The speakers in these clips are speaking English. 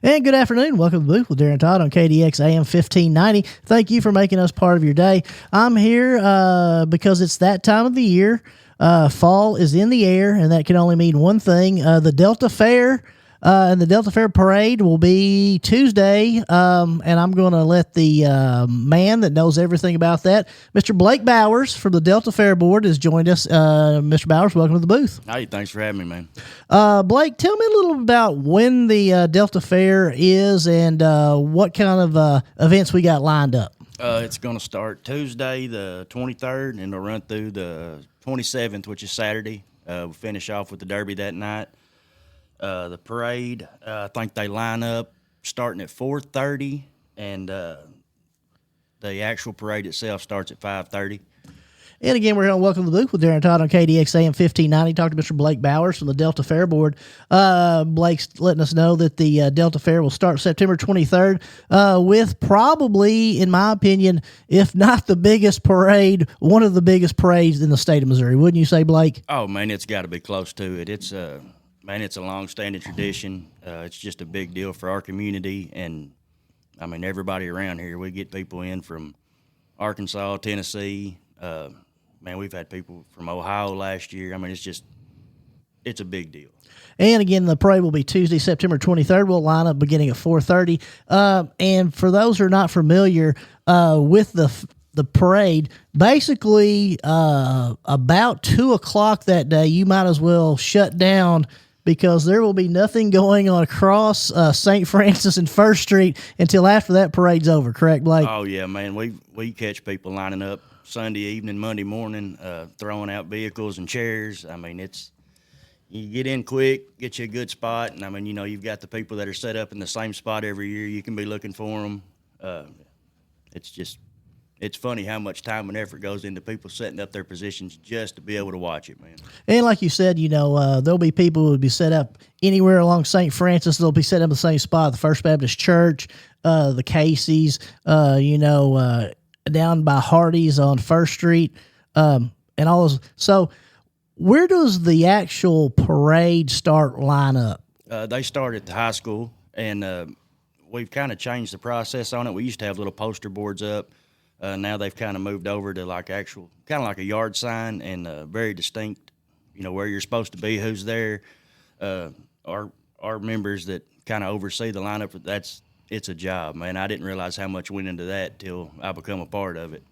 And good afternoon. Welcome to the booth with Darren Todd on KDX AM 1590. Thank you for making us part of your day. I'm here because it's that time of the year. Fall is in the air, and that can only mean one thing. The Delta Fair and the Delta Fair Parade will be Tuesday, and I'm going to let the man that knows everything about that, Mr. Blake Bowers from the Delta Fair Board, has joined us. Mr. Bowers, welcome to the booth. Hey, thanks for having me, man. Blake, tell me a little bit about when the Delta Fair is and what kind of events we got lined up. It's going to start Tuesday, the 23rd, and it'll run through the 27th, which is Saturday. We'll finish off with the Derby that night. The parade, I think they line up starting at 4:30, and the actual parade itself starts at 5:30. And again, we're going to welcome the booth with Darren Todd on KDX AM 1590. Talk to Mr. Blake Bowers from the Delta Fair Board. Blake's letting us know that the Delta Fair will start September 23rd with probably, in my opinion, if not the biggest parade, one of the biggest parades in the state of Missouri. Wouldn't you say, Blake? Oh, man, it's got to be close to it. It's a long-standing tradition. It's just a big deal for our community, and, I mean, everybody around here. We get people in from Arkansas, Tennessee. Man, we've had people from Ohio last year. I mean, it's a big deal. And again, the parade will be Tuesday, September 23rd. We'll line up beginning at 4:30. And for those who are not familiar with the parade, basically about 2 o'clock that day, you might as well shut down because there will be nothing going on across St. Francis and First Street until after that parade's over. Correct, Blake? Oh, yeah, man. We catch people lining up Sunday evening, Monday morning, throwing out vehicles and chairs. I mean, you get in quick, get you a good spot, and I mean, you've got the people that are set up in the same spot every year. You can be looking for them. It's funny how much time and effort goes into people setting up their positions just to be able to watch it, man. And like you said, there'll be people who will be set up anywhere along St. Francis. They'll be set up in the same spot, the First Baptist Church, the Casey's, down by Hardee's on First Street, and all those. So where does the actual parade line up? They start at the high school, and we've kind of changed the process on it. We used to have little poster boards up. Now they've kind of moved over to like kind of like a yard sign and very distinct, where you're supposed to be, who's there. Our members that kind of oversee the lineup, it's a job, man. I didn't realize how much went into that till I become a part of it.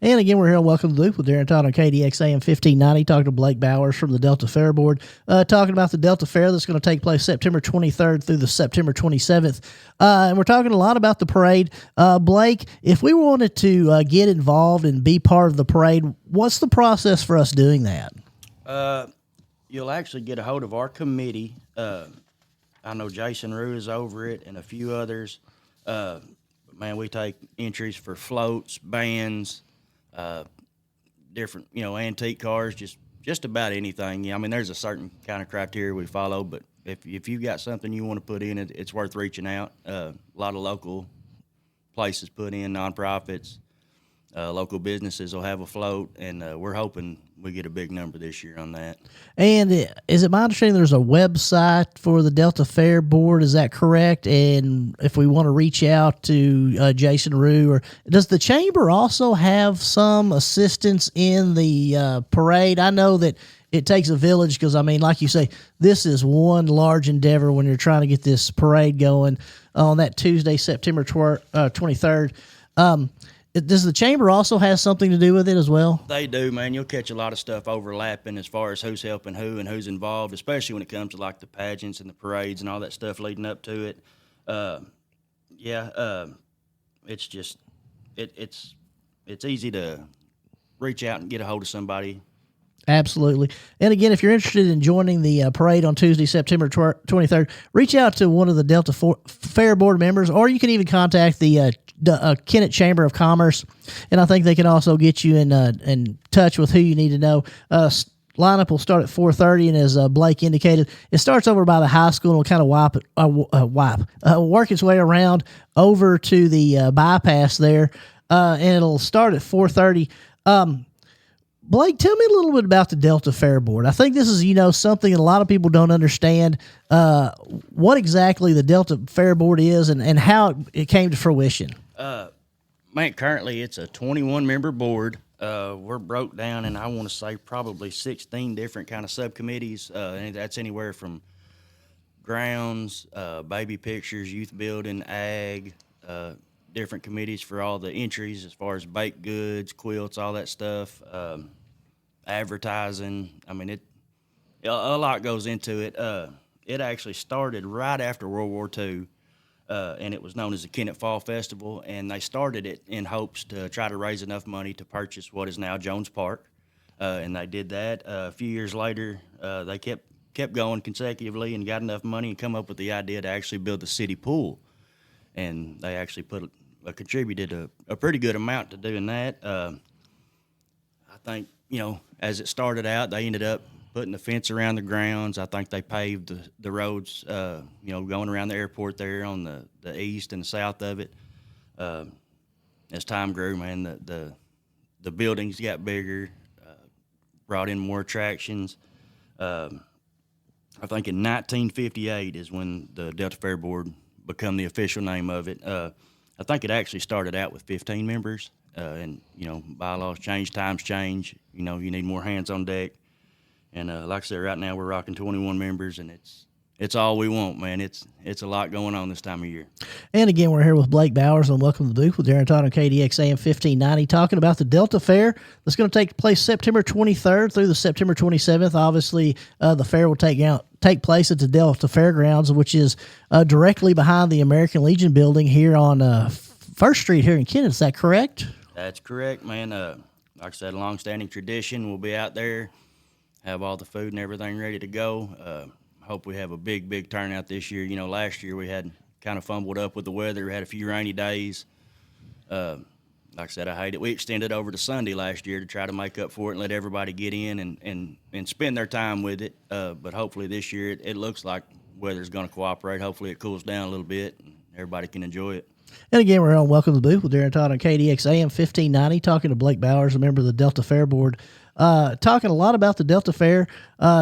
And again, we're here on Welcome to the Loop with Darren Todd on KDX AM 1590, talking to Blake Bowers from the Delta Fair Board, talking about the Delta Fair that's going to take place September 23rd through the September 27th. And we're talking a lot about the parade. Blake, if we wanted to get involved and be part of the parade, what's the process for us doing that? You'll actually get a hold of our committee. I know Jason Rue is over it and a few others. Man, we take entries for floats, bands, different, antique cars, just about anything. I mean, there's a certain kind of criteria we follow, but if you've got something you want to put in, it's worth reaching out. A lot of local places put in, nonprofits, local businesses will have a float, and we're hoping we get a big number this year on that. And is it my understanding there's a website for the Delta Fair Board? Is that correct? And if we want to reach out to Jason Rue, or does the chamber also have some assistance in the parade? I know that it takes a village because, I mean, like you say, this is one large endeavor when you're trying to get this parade going on that Tuesday, September 23rd. Does the chamber also have something to do with it as well? They do, man. You'll catch a lot of stuff overlapping as far as who's helping who and who's involved, especially when it comes to like the pageants and the parades and all that stuff leading up to it. It's just it's easy to reach out and get a hold of somebody. Absolutely. And again, if you're interested in joining the parade on Tuesday, September 23rd, reach out to one of the Delta Fair Board members, or you can even contact the Kennett Chamber of Commerce, and I think they can also get you in touch with who you need to know. Lineup will start at 4:30, and as Blake indicated, it starts over by the high school and will kind of work its way around over to the bypass there, and it'll start at 4:30. Blake, tell me a little bit about the Delta Fair Board. I think this is, something that a lot of people don't understand. What exactly the Delta Fair Board is and how it came to fruition. Man, currently it's a 21-member board. We're broke down in, I want to say, probably 16 different kind of subcommittees, and that's anywhere from grounds, baby pictures, youth building, ag, different committees for all the entries as far as baked goods, quilts, all that stuff, advertising. I mean, a lot goes into it. It actually started right after World War II, and it was known as the Kennett Fall Festival, and they started it in hopes to try to raise enough money to purchase what is now Jones Park, and they did that. A few years later, they kept going consecutively and got enough money and come up with the idea to actually build the city pool, and they actually contributed a pretty good amount to doing that. I think, as it started out, they ended up putting the fence around the grounds. I think they paved the roads, going around the airport there on the east and the south of it. As time grew, man, the buildings got bigger, brought in more attractions. I think in 1958 is when the Delta Fair Board become the official name of it. I think it actually started out with 15 members, and bylaws change, times change. You need more hands on deck. And like I said, right now we're rocking 21 members, and it's all we want, man. It's a lot going on this time of year. And again, we're here with Blake Bowers on Welcome to the Booth with Darren Todd on KDX AM 1590, talking about the Delta Fair that's going to take place September 23rd through the September 27th. Obviously, the fair will take place at the Delta Fairgrounds, which is directly behind the American Legion building here on First Street here in Kennett. Is that correct? That's correct, man. Like I said, a long-standing tradition. We'll be out there, have all the food and everything ready to go. Hope we have a big turnout this year. Last year we had kind of fumbled up with the weather. We had a few rainy days. Like I said, I hate it. We extended over to Sunday last year to try to make up for it and let everybody get in and spend their time with it. But hopefully this year it looks like weather's going to cooperate. Hopefully it cools down a little bit and everybody can enjoy it. And again, we're on Welcome to the Booth with Darren Todd on KDX AM 1590, talking to Blake Bowers, a member of the Delta Fair Board, talking a lot about the Delta Fair.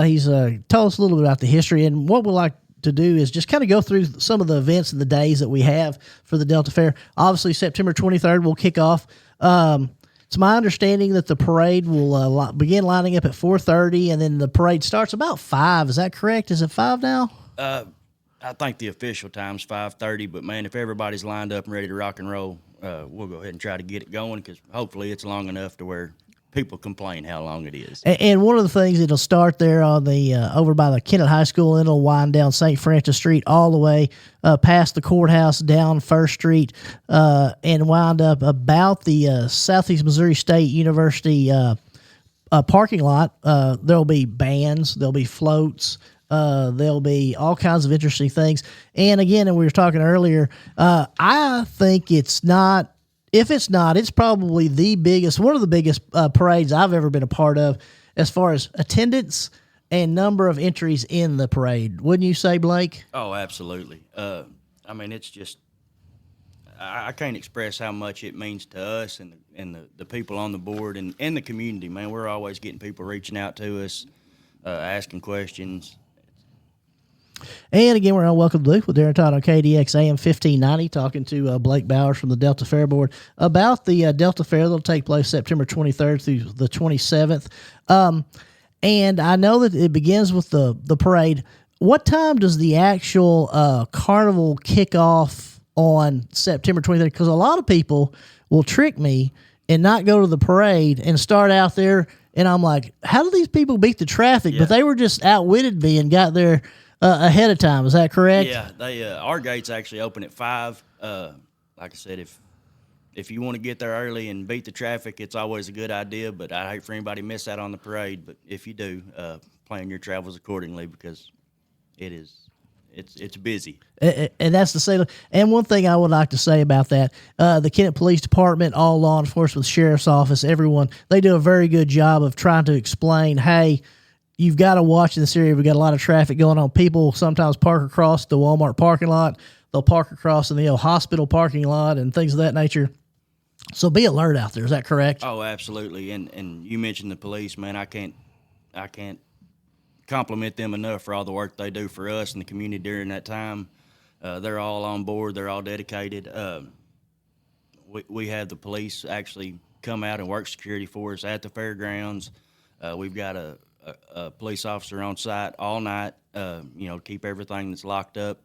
He's told us a little bit about the history, and what we'd like to do is just kind of go through some of the events and the days that we have for the Delta Fair. Obviously, September 23rd will kick off. It's my understanding that the parade will begin lining up at 4:30, and then the parade starts about 5. Is that correct? Is it 5 now? I think the official time's 5:30, but man, if everybody's lined up and ready to rock and roll, we'll go ahead and try to get it going, because hopefully it's long enough to where people complain how long it is. And one of the things, it'll start there on the over by the Kennett High School, and it'll wind down St. Francis Street all the way past the courthouse, down First Street, and wind up about the Southeast Missouri State University parking lot. There'll be bands, there'll be floats. There'll be all kinds of interesting things. And again, and we were talking earlier, I think it's not, if it's not, it's probably one of the biggest parades I've ever been a part of as far as attendance and number of entries in the parade. Wouldn't you say, Blake? Oh, absolutely. I mean, it's just, I can't express how much it means to us and the people on the board and the community, man. We're always getting people reaching out to us, asking questions. And again, we're on Welcome to the Booth with Darren Todd on KDX AM 1590, talking to Blake Bowers from the Delta Fair Board about the Delta Fair that'll take place September 23rd through the 27th. And I know that it begins with the parade. What time does the actual carnival kick off on September 23rd? Because a lot of people will trick me and not go to the parade and start out there, and I'm like, how do these people beat the traffic? Yeah. But they were just outwitted me and got there ahead of time. Is that correct? Yeah, they our gates actually open at 5. Like I said, if you want to get there early and beat the traffic, it's always a good idea. But I hate for anybody to miss out on the parade. But if you do, plan your travels accordingly, because it's busy. And that's the say. And one thing I would like to say about that, the Kennett Police Department, all law enforcement, Sheriff's Office, everyone, they do a very good job of trying to explain, hey, you've got to watch this area. We've got a lot of traffic going on. People sometimes park across the Walmart parking lot. They'll park across in the hospital parking lot and things of that nature. So be alert out there. Is that correct? Oh, absolutely. And you mentioned the police, man. I can't compliment them enough for all the work they do for us and the community during that time. They're all on board. They're all dedicated. We had the police actually come out and work security for us at the fairgrounds. We've got a police officer on site all night, to keep everything that's locked up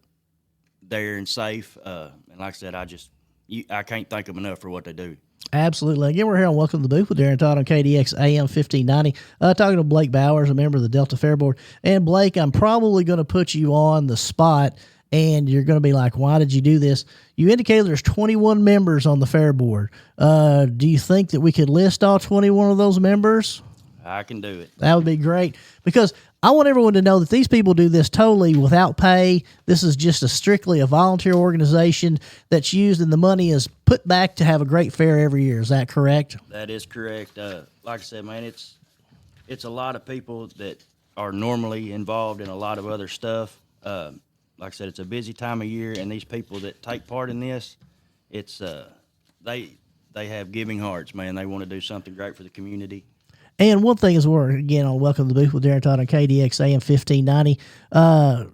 there and safe. And like I said, I can't thank them enough for what they do. Absolutely. Again, we're here on Welcome to the Booth with Darren Todd on KDX AM 1590. Talking to Blake Bowers, a member of the Delta Fair Board. And Blake, I'm probably going to put you on the spot, and you're going to be like, why did you do this? You indicated there's 21 members on the Fair Board. Do you think that we could list all 21 of those members? I can do it. That would be great, because I want everyone to know that these people do this totally without pay. This is just strictly a volunteer organization that's used, and the money is put back to have a great fair every year. Is that correct? That is correct. Like I said, man, it's a lot of people that are normally involved in a lot of other stuff. Like I said, it's a busy time of year, and these people that take part in this, it's they have giving hearts, man. They want to do something great for the community. And one thing is, we're again on Welcome to the Booth with Darren Todd on KDX AM 1590,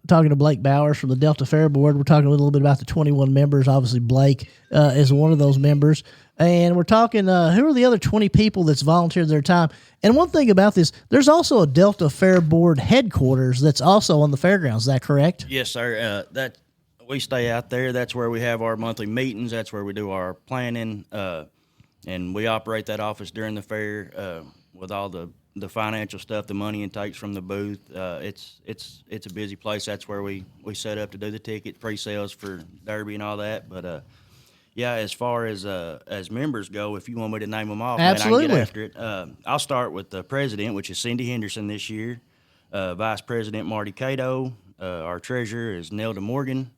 talking to Blake Bowers from the Delta Fair Board. We're talking a little bit about the 21 members. Obviously, Blake is one of those members. And we're talking, who are the other 20 people that's volunteered their time? And one thing about this, there's also a Delta Fair Board headquarters that's also on the fairgrounds. Is that correct? Yes, sir. We stay out there. That's where we have our monthly meetings. That's where we do our planning. And we operate that office during the fair. With all the financial stuff, the money intakes from the booth, it's a busy place. That's where we set up to do the ticket pre-sales for Derby and all that. But yeah, as far as members go, if you want me to name them off, absolutely, man, I can get after it. I'll start with the president, which is Cindy Henderson this year. Vice President Marty Cato. Our treasurer is Nelda Morgan,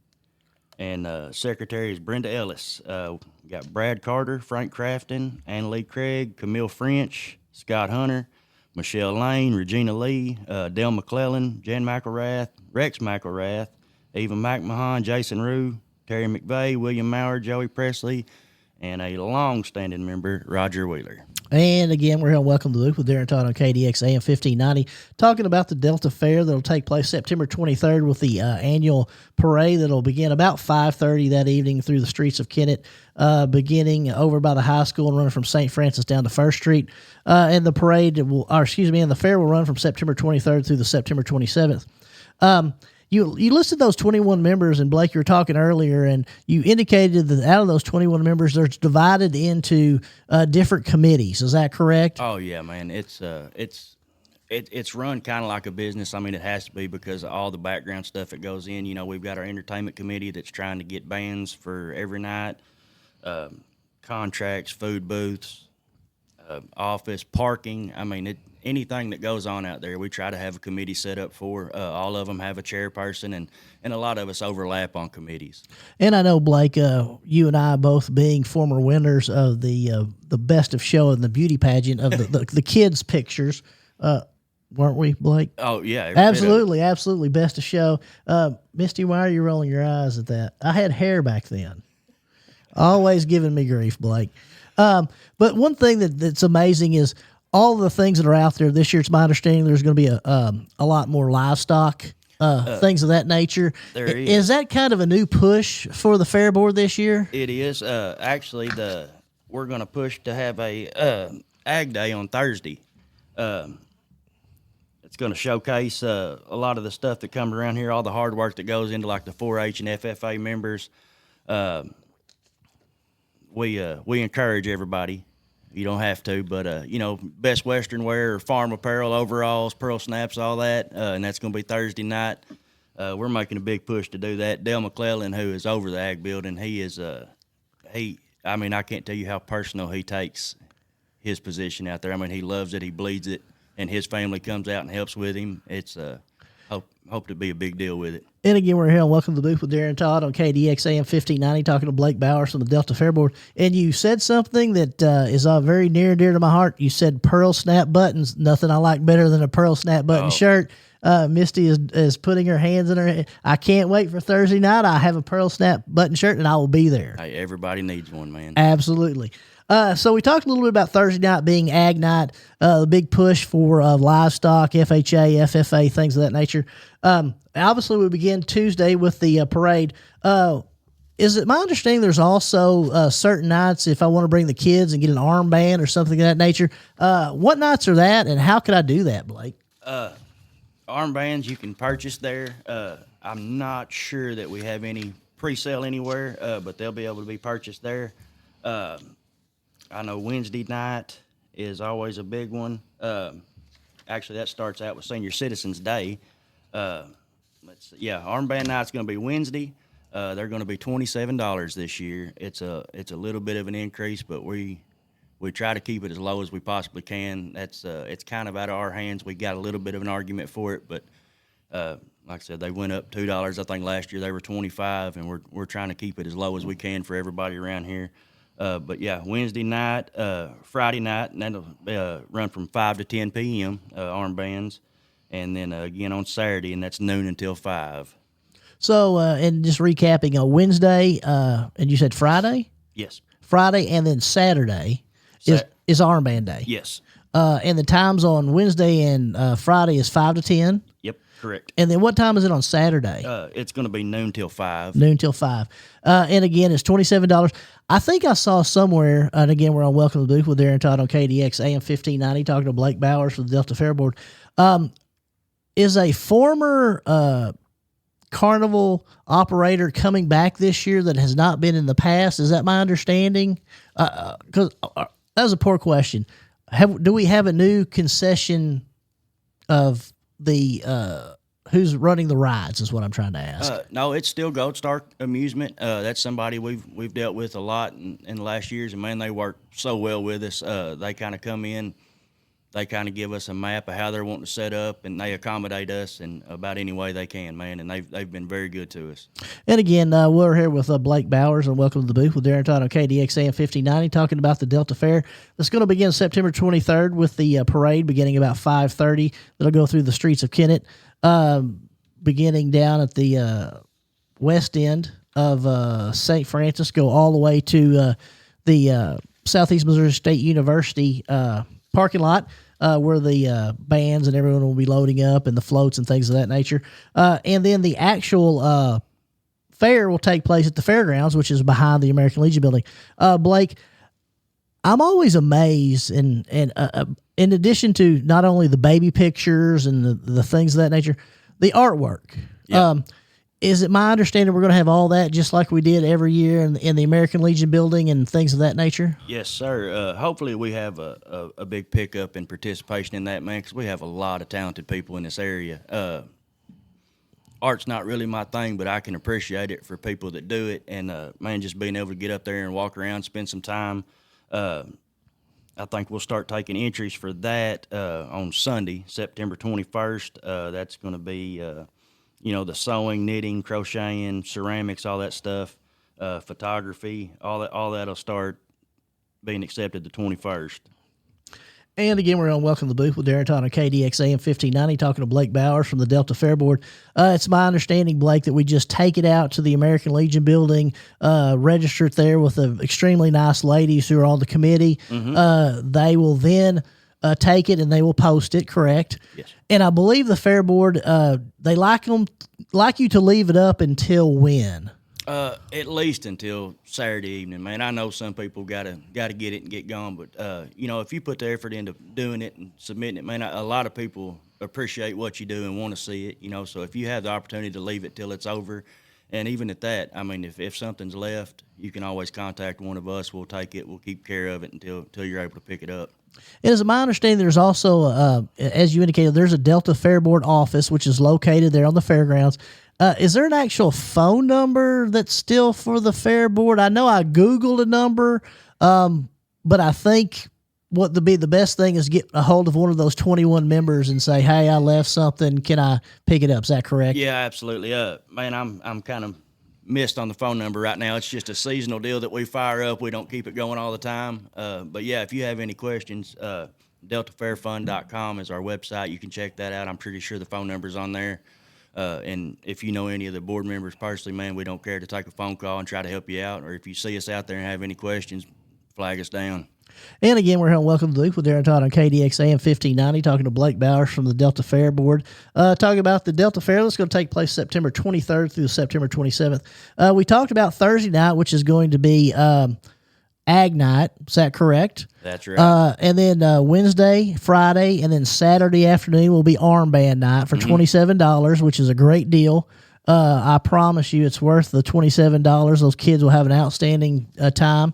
and secretary is Brenda Ellis. We got Brad Carter, Frank Crafton, Anna Lee Craig, Camille French, Scott Hunter, Michelle Lane, Regina Lee, Dale McClellan, Jan McElrath, Rex McElrath, Eva McMahon, Jason Rue, Terry McVeigh, William Maurer, Joey Presley, and a long-standing member, Roger Wheeler. And again, we're here on Welcome to the Loop with Darren Todd on KDX AM 1590, talking about the Delta Fair that'll take place September 23rd with the annual parade that'll begin about 5:30 that evening through the streets of Kennett, beginning over by the high school and running from St. Francis down to First Street. And the parade and the fair will run from September 23rd through the September 27th. You listed those 21 members, and Blake, you were talking earlier, and you indicated that out of those 21 members, they're divided into different committees. Is that correct? Oh yeah, man. It's run kind of like a business. I mean, it has to be because of all the background stuff that goes in. You know, we've got our entertainment committee that's trying to get bands for every night, contracts, food booths, office, parking. I mean, anything that goes on out there, we try to have a committee set up for. All of them have a chairperson, and a lot of us overlap on committees. And I know, Blake, you and I both being former winners of the Best of Show and the beauty pageant of the kids' pictures, weren't we, Blake? Oh, yeah. Absolutely. Best of Show. Misty, why are you rolling your eyes at that? I had hair back then. Always giving me grief, Blake. But one thing that's amazing is all the things that are out there this year. It's my understanding there's going to be a lot more livestock, things of that nature. There is. Is that kind of a new push for the Fair Board this year? It is. Actually, we're going to push to have a Ag Day on Thursday. It's going to showcase a lot of the stuff that comes around here, all the hard work that goes into like the 4-H and FFA members. We encourage everybody. You don't have to, but, Best Western wear, farm apparel, overalls, pearl snaps, all that, and that's going to be Thursday night. We're making a big push to do that. Dale McClellan, who is over the Ag building, he is, I can't tell you how personal he takes his position out there. I mean, he loves it, he bleeds it, and his family comes out and helps with him. It's, hope to be a big deal with it. And again, we're here on Welcome to the Booth with Darren Todd on KDX AM 1590, talking to Blake Bowers from the Delta Fair Board. And you said something that is very near and dear to my heart. You said pearl snap buttons. Nothing I like better than a pearl snap button shirt. Misty is putting her hands in her head. I can't wait for Thursday night. I have a pearl snap button shirt, and I will be there. Hey, everybody needs one, man. Absolutely. So we talked a little bit about Thursday night being Ag Night, the big push for livestock, FHA, FFA, things of that nature. Obviously, we begin Tuesday with the parade. Is it my understanding there's also certain nights if I want to bring the kids and get an armband or something of that nature? What nights are that, and how could I do that, Blake? Armbands you can purchase there. I'm not sure that we have any pre-sale anywhere, but they'll be able to be purchased there. I know Wednesday night is always a big one. Actually, that starts out with Senior Citizens Day. Let's see. Yeah, armband night's going to be Wednesday. They're going to be $27 this year. It's a little bit of an increase, but we try to keep it as low as we possibly can. It's kind of out of our hands. We got a little bit of an argument for it, but like I said, they went up $2. I think last year they were $25, and we're trying to keep it as low as we can for everybody around here. But yeah, Wednesday night, Friday night, and that'll run from 5 to 10 p.m. Armbands, and then again on Saturday, and that's noon until 5. So, and just recapping, Wednesday, and you said Friday? Yes. Friday, and then Saturday is armband day. Yes. And the times on Wednesday and Friday is 5 to 10? Yep, correct. And then what time is it on Saturday? It's going to be noon till 5. Noon till 5. And again, it's $27. I think I saw somewhere, and again, we're on Welcome to the Booth with Darren Todd on KDX AM 1590, talking to Blake Bowers for the Delta Fair Board. Is a former carnival operator coming back this year that has not been in the past? Is that my understanding? Because that was a poor question. Do we have a new concession of the who's running the rides? Is what I'm trying to ask. No, it's still Gold Star Amusement. That's somebody we've dealt with a lot in the last years, and man, they work so well with us. They kind of come in. They kind of give us a map of how they're wanting to set up, and they accommodate us in about any way they can, man. And they've been very good to us. And again, we're here with Blake Bowers, and Welcome to the Booth with Darren Todd on KDX AM 1590, talking about the Delta Fair. That's going to begin September 23rd with the parade beginning about 5:30. That'll go through the streets of Kennett, beginning down at the west end of St. Francis, go all the way to the Southeast Missouri State University parking lot. Where the bands and everyone will be loading up and the floats and things of that nature. And then the actual fair will take place at the fairgrounds, which is behind the American Legion building. Blake, I'm always amazed, and in addition to not only the baby pictures and the things of that nature, the artwork. Yeah. Is it my understanding we're going to have all that just like we did every year in the American Legion building and things of that nature? Yes, sir. Hopefully we have a big pickup in participation in that, man, because we have a lot of talented people in this area. Art's not really my thing, but I can appreciate it for people that do it. And, man, just being able to get up there and walk around, spend some time. I think we'll start taking entries for that on Sunday, September 21st. That's going to be... the sewing, knitting, crocheting, ceramics, all that stuff, photography, all that'll start being accepted the 21st. And again, we're on Welcome to the Booth with Darren Todd on KDX AM 1590, talking to Blake Bowers from the Delta Fair Board. It's my understanding, Blake, that we just take it out to the American Legion building, register it there with the extremely nice ladies who are on the committee. Mm-hmm. They will then take it and they will post it, correct? Yes. And I believe the Fair Board, they like you to leave it up until when? At least until Saturday evening, man. I know some people gotta get it and get gone, but if you put the effort into doing it and submitting it, man, a lot of people appreciate what you do and want to see it. So if you have the opportunity to leave it till it's over, and even at that, I mean, if something's left, you can always contact one of us. We'll take it. We'll keep care of it until you're able to pick it up. And as my understanding, there's also, as you indicated, there's a Delta Fair Board office, which is located there on the fairgrounds. Is there an actual phone number that's still for the Fair Board? I know I Googled a number, but I think what would be the best thing is get a hold of one of those 21 members and say, hey, I left something. Can I pick it up? Is that correct? Yeah, absolutely. Man, I'm kind of missed on the phone number right now. It's just a seasonal deal that we fire up. We don't keep it going all the time. But yeah, if you have any questions, DeltaFairFund.com is our website. You can check that out. I'm pretty sure the phone number's on there. And if you know any of the board members personally, man, we don't care to take a phone call and try to help you out. Or if you see us out there and have any questions, flag us down. And again, we're here on Welcome to the Loop with Darren Todd on KDX AM 1590, talking to Blake Bowers from the Delta Fair Board, talking about the Delta Fair that's going to take place September 23rd through September 27th. We talked about Thursday night, which is going to be Ag Night. Is that correct? That's right. And then Wednesday, Friday, and then Saturday afternoon will be Armband Night for $27, which is a great deal. I promise you it's worth the $27. Those kids will have an outstanding time.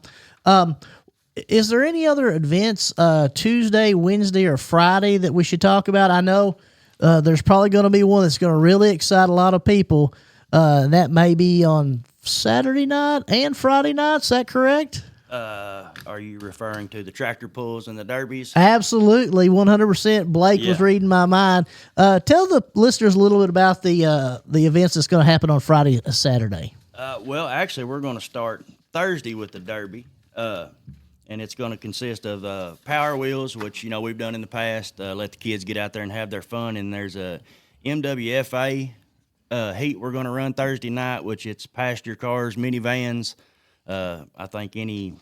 Is there any other events Tuesday, Wednesday, or Friday that we should talk about? I know there's probably going to be one that's going to really excite a lot of people. And that may be on Saturday night and Friday night. Is that correct? Are you referring to the tractor pulls and the derbies? Absolutely, 100%. Blake was reading my mind. Tell the listeners a little bit about the events that's going to happen on Friday and Saturday. Well, actually, we're going to start Thursday with the derby. And it's going to consist of Power Wheels, which, we've done in the past, let the kids get out there and have their fun. And there's a MWFA heat we're going to run Thursday night, which it's passenger cars, minivans, I think any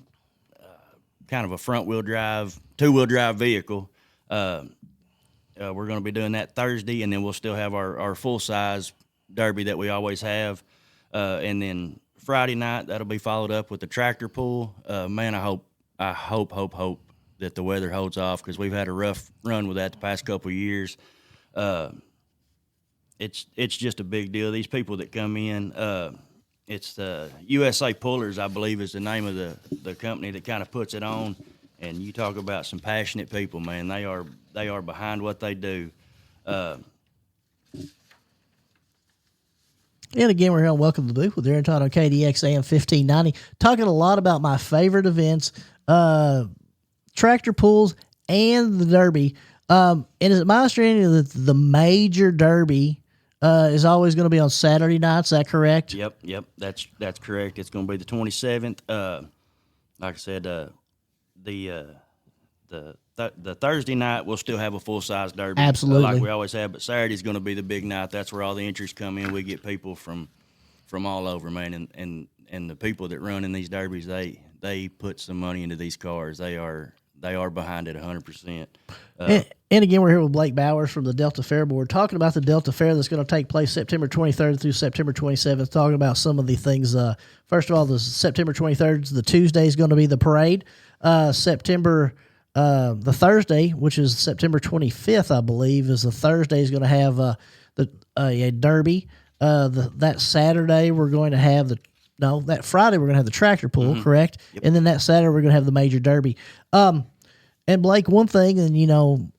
kind of a front-wheel drive, two-wheel drive vehicle. We're going to be doing that Thursday, and then we'll still have our full-size derby that we always have. And then Friday night, that'll be followed up with the tractor pull. Man, I hope that the weather holds off, because we've had a rough run with that the past couple of years. It's just a big deal. These people that come in, it's the USA Pullers, I believe, is the name of the company that kind of puts it on. And you talk about some passionate people, man. They are behind what they do. And again, we're here on Welcome to the Booth with Darren Todd on KDX AM 1590, talking a lot about my favorite events, tractor pulls and the Derby. And is it my understanding that the major Derby is always going to be on Saturday nights? Is that correct? Yep, that's correct. It's going to be the 27th. Like I said, the Thursday night we'll still have a full size derby, absolutely, like we always have. But Saturday's going to be the big night. That's where all the entries come in. We get people from all over, man, and the people that run in these derbies, they put some money into these cars. They are behind it 100%. And again, we're here with Blake Bowers from the Delta Fair Board, talking about the Delta Fair that's going to take place September 23rd through September 27th, talking about some of the things. First of all, the September 23rd, the Tuesday, is going to be the parade. The Thursday, which is September 25th, I believe, is the Thursday, is going to have a derby. That Saturday, we're going to have that Friday, we're going to have the tractor pull, correct? Yep. And then that Saturday, we're going to have the major derby. And Blake, one thing, and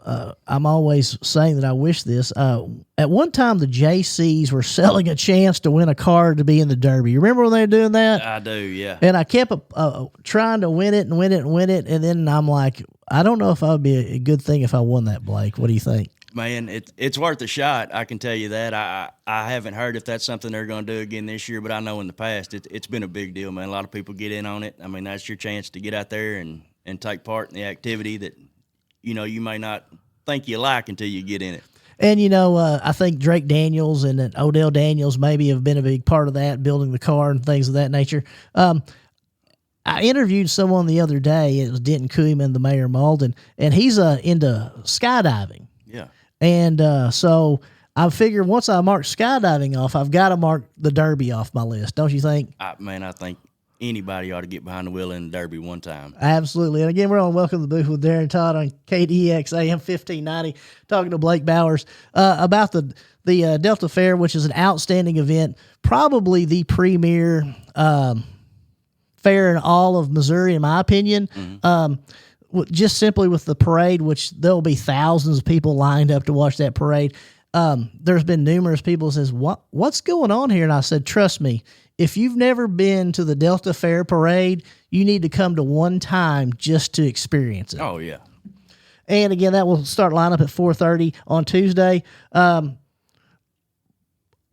I'm always saying that I wish this. At one time, the JCs were selling a chance to win a car to be in the Derby. You remember when they were doing that? I do, yeah. And I kept trying to win it, and then I'm like, I don't know if I would be a good thing if I won that, Blake. What do you think? Man, it's worth a shot. I can tell you that. I haven't heard if that's something they're going to do again this year, but I know in the past it's been a big deal, man. A lot of people get in on it. I mean, that's your chance to get out there and take part in the activity that, you may not think you like until you get in it. And, I think Drake Daniels and Odell Daniels maybe have been a big part of that, building the car and things of that nature. I interviewed someone the other day. It was Denton Koeman, the mayor of Malden, and he's into skydiving. Yeah. And so I figured once I mark skydiving off, I've got to mark the Derby off my list. Don't you think? I think anybody ought to get behind the wheel in the Derby one time. Absolutely. And again, we're on Welcome to the Booth with Darren Todd on KDX AM 1590, talking to Blake Bowers about the Delta Fair, which is an outstanding event, probably the premier fair in all of Missouri, in my opinion. Just simply with the parade, which there'll be thousands of people lined up to watch that parade. There's been numerous people who says, what's going on here? And I said, trust me, if you've never been to the Delta Fair parade, you need to come to one time just to experience it. Oh, yeah. And again, that will start lineup at 4:30 on Tuesday.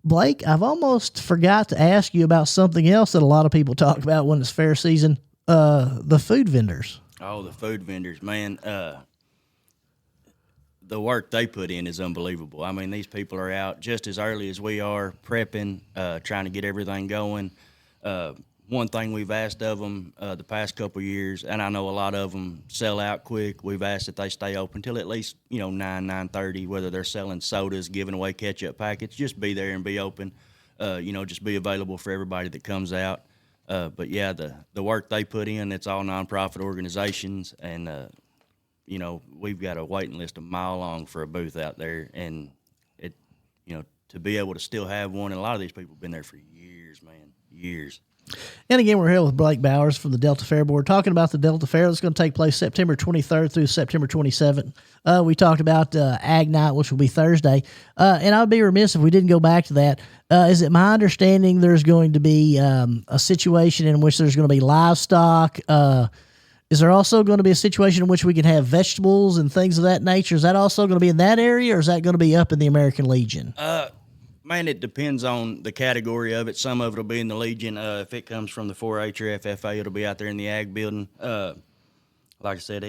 Blake, I've almost forgot to ask you about something else that a lot of people talk about when it's fair season, the food vendors. Oh, the food vendors, man. The work they put in is unbelievable. I mean, these people are out just as early as we are, prepping, trying to get everything going. one thing we've asked of them the past couple of years, and I know a lot of them sell out quick. We've asked that they stay open till at least 9:30. Whether they're selling sodas, giving away ketchup packets, just be there and be open. Just be available for everybody that comes out. But yeah, the work they put in, it's all nonprofit organizations, and we've got a waiting list a mile long for a booth out there, and to be able to still have one, and a lot of these people have been there for years, man, years. And again, we're here with Blake Bowers from the Delta Fair Board, talking about the Delta Fair that's going to take place September 23rd through September 27th. We talked about Ag Night, which will be Thursday. And I would be remiss if we didn't go back to that. Is it my understanding there's going to be a situation in which there's going to be livestock? Is there also going to be a situation in which we can have vegetables and things of that nature? Is that also going to be in that area, or is that going to be up in the American Legion? Man, it depends on the category of it. Some of it will be in the Legion. If it comes from the 4-H or FFA, it'll be out there in the Ag building. Like I said,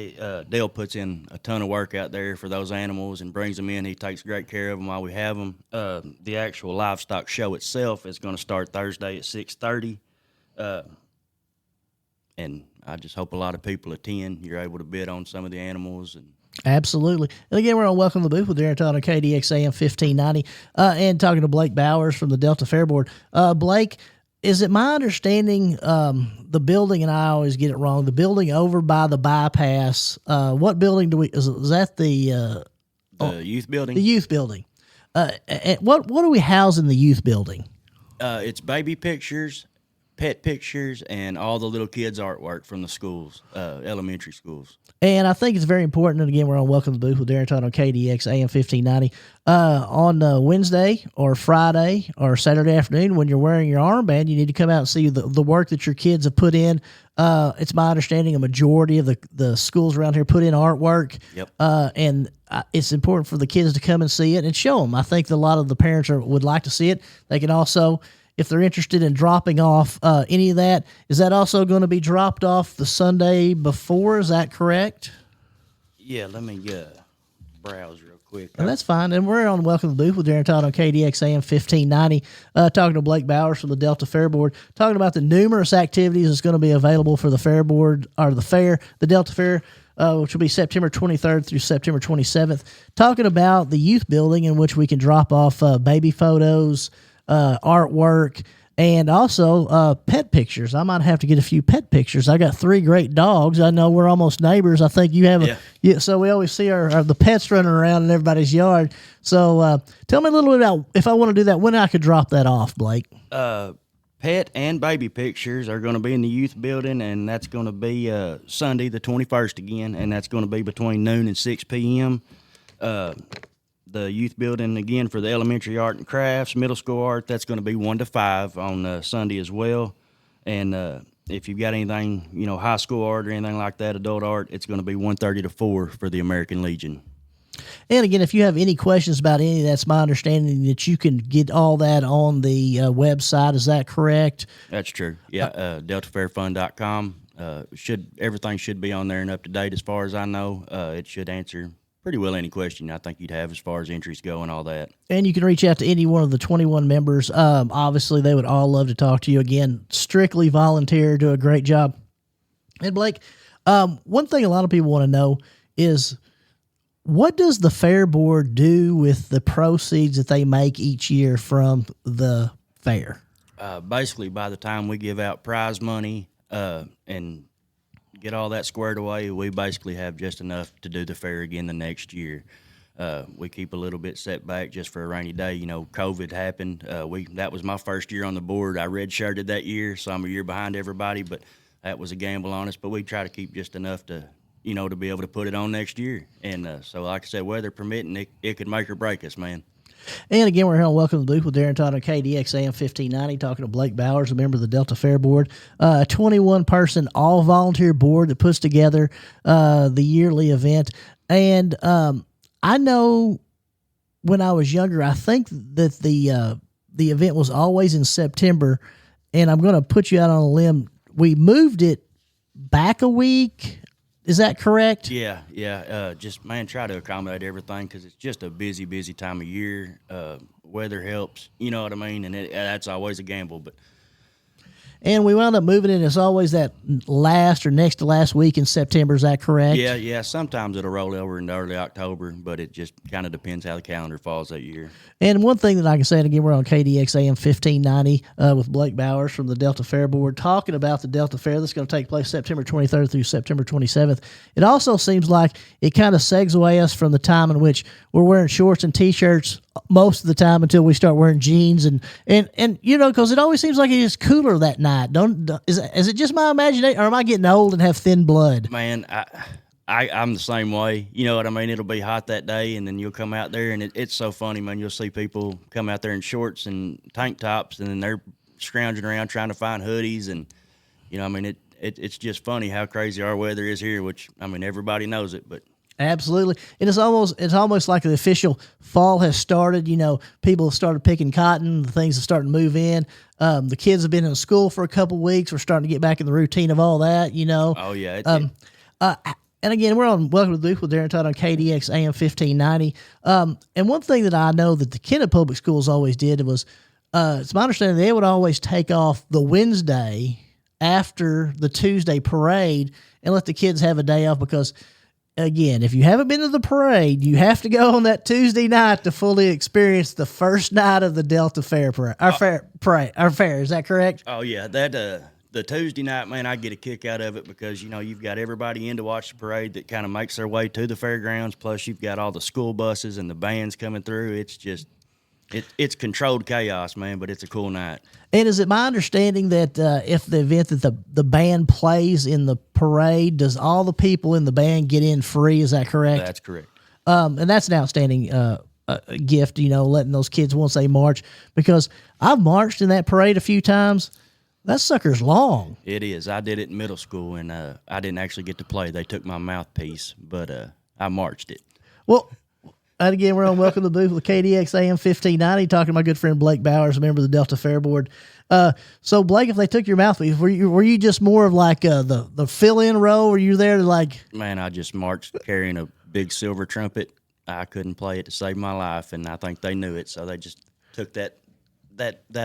Dale puts in a ton of work out there for those animals and brings them in. He takes great care of them while we have them. The actual livestock show itself is going to start Thursday at 6:30. And I just hope a lot of people attend. You're able to bid on some of the animals and Absolutely. And again, we're on Welcome to the Booth with Darren Todd on KDX AM 1590 and talking to Blake Bowers from the Delta Fair Board. Blake, is it my understanding the building, and I always get it wrong, the building over by the bypass, what building is that the youth building? The youth building. And what do we house in the youth building? It's baby pictures, pet pictures, and all the little kids' artwork from the schools, elementary schools. And I think it's very important, and again, we're on Welcome to the Booth with Darren Todd on KDX AM 1590. On Wednesday or Friday or Saturday afternoon, when you're wearing your armband, you need to come out and see the work that your kids have put in. It's my understanding a majority of the schools around here put in artwork. Yep. And it's important for the kids to come and see it and show them. I think that a lot of the parents would like to see it. They can also, if they're interested in dropping off any of that, is that also going to be dropped off the Sunday before? Is that correct? Yeah, let me browse real quick. And that's fine. And we're on Welcome to the Booth with Darren Todd on KDX AM 1590, talking to Blake Bowers from the Delta Fair Board, talking about the numerous activities that's going to be available for the Fair Board, or the Delta Fair, which will be September 23rd through September 27th, talking about the youth building in which we can drop off baby photos, artwork, and also pet pictures. I might have to get a few pet pictures. I got 3 great dogs. I know we're almost neighbors. I think you have so we always see the pets running around in everybody's yard. So tell me a little bit about, if I want to do that, when I could drop that off, Blake. Pet and baby pictures are going to be in the youth building, and that's going to be Sunday the 21st again, and that's going to be between noon and 6 p.m. The youth building, again, for the elementary art and crafts, middle school art, that's going to be 1 to 5 on Sunday as well. And if you've got anything, high school art or anything like that, adult art, it's going to be 1:30 to 4 for the American Legion. And again, if you have any questions about any of that, it's my understanding that you can get all that on the website. Is that correct? That's true. Yeah, deltafairfund.com. Everything should be on there and up to date as far as I know. It should answer pretty well any question I think you'd have as far as entries go and all that. And you can reach out to any one of the 21 members. Obviously, they would all love to talk to you. Again, strictly volunteer, do a great job. And Blake, one thing a lot of people want to know is, what does the Fair Board do with the proceeds that they make each year from the fair? Basically, by the time we give out prize money and get all that squared away, we basically have just enough to do the fair again the next year. We keep a little bit set back just for a rainy day. COVID happened. That was my first year on the board. I redshirted that year, so I'm a year behind everybody, but that was a gamble on us. But we try to keep just enough to be able to put it on next year. And so, like I said, weather permitting, it could make or break us, man. And again, we're here on Welcome to the Booth with Darren Todd on KDX AM 1590, talking to Blake Bowers, a member of the Delta Fair Board, a 21-person all-volunteer board that puts together the yearly event. And I know when I was younger, I think that the event was always in September, and I'm going to put you out on a limb. We moved it back a week. Is that correct? Yeah. Just, man, try to accommodate everything because it's just a busy time of year. Weather helps, you know what I mean? And that's always a gamble. But And we wound up moving in. It's always that last or next to last week in September. Is that correct? Yeah. Sometimes it'll roll over into early October, but it just kind of depends how the calendar falls that year. And one thing that I can say, and again, we're on KDX AM 1590 with Blake Bowers from the Delta Fair Board, talking about the Delta Fair that's going to take place September 23rd through September 27th. It also seems like it kind of segues us from the time in which we're wearing shorts and T-shirts most of the time until we start wearing jeans and because it always seems like it is cooler that night. Is it just my imagination, or am I getting old and have thin blood? Man, I'm the same way. You know what I mean? It'll be hot that day, and then you'll come out there, and it's so funny, man. You'll see people come out there in shorts and tank tops, and then they're scrounging around trying to find hoodies, and it's just funny how crazy our weather is here. Which everybody knows it, but. Absolutely. And it's almost like the official fall has started. People have started picking cotton. The things have started to move in. The kids have been in school for a couple weeks. We're starting to get back in the routine of all that, Oh, yeah. And again, we're on Welcome to the Booth with Darren Todd on KDX AM 1590. And one thing that I know that the Kennet Public Schools always did was, it's my understanding they would always take off the Wednesday after the Tuesday parade and let the kids have a day off because – again, if you haven't been to the parade, you have to go on that Tuesday night to fully experience the first night of the Delta Fair parade. Our fair. Is that correct? Oh yeah, that the Tuesday night, man, I get a kick out of it because you've got everybody in to watch the parade that kind of makes their way to the fairgrounds. Plus, you've got all the school buses and the bands coming through. It's just it's controlled chaos, man, but it's a cool night. And is it my understanding that if the event that the band plays in the parade, does all the people in the band get in free? Is that correct? That's correct. And that's an outstanding gift, letting those kids once they march. Because I've marched in that parade a few times. That sucker's long. It is. I did it in middle school, and I didn't actually get to play. They took my mouthpiece, but I marched it. Well, and again, we're on Welcome to the Booth with KDX AM 1590, talking to my good friend Blake Bowers, a member of the Delta Fair Board. So, Blake, if they took your mouthpiece, were you just more of like the fill-in role? Were you there to like... Man, I just marched carrying a big silver trumpet. I couldn't play it to save my life, and I think they knew it, so they just took that